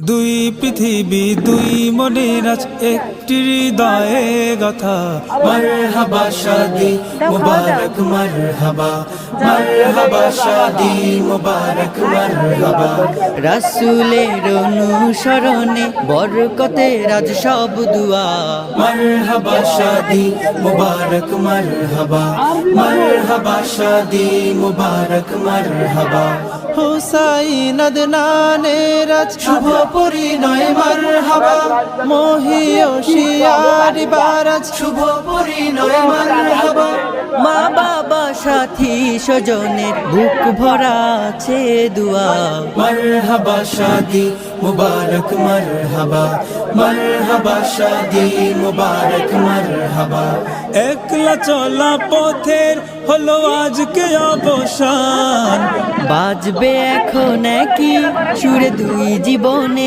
দুই পৃথিবী দুই মনের আজ একটি হৃদয়ে গাথা মারহাবা শাদি মুবারক মারহাবা মারহাবা শাদি মুবারক মারহাবা রাসূলের অনুসরণে বরকতের আজ সব দুয়া মারহাবা শাদি মুবারক মারহাবা মারহাবা শাদি মুবারক মারহাবা হুসাইন আদনানের আজ শুভ পরিণয় মারহাবা মহিয়সিয়ার বারাজ শুভ পরিণয় মারহাবা মা বাবা সাথী স্বজনের বুক ভরা আছে দুয়া মারহাবা শাদি মুবারক মারহাবা মারহাবা শাদি মুবারক মারহাবা একলা চলা পথের হলো আজকে অবসান বাজবে এখন কি সুরে দুই জীবনে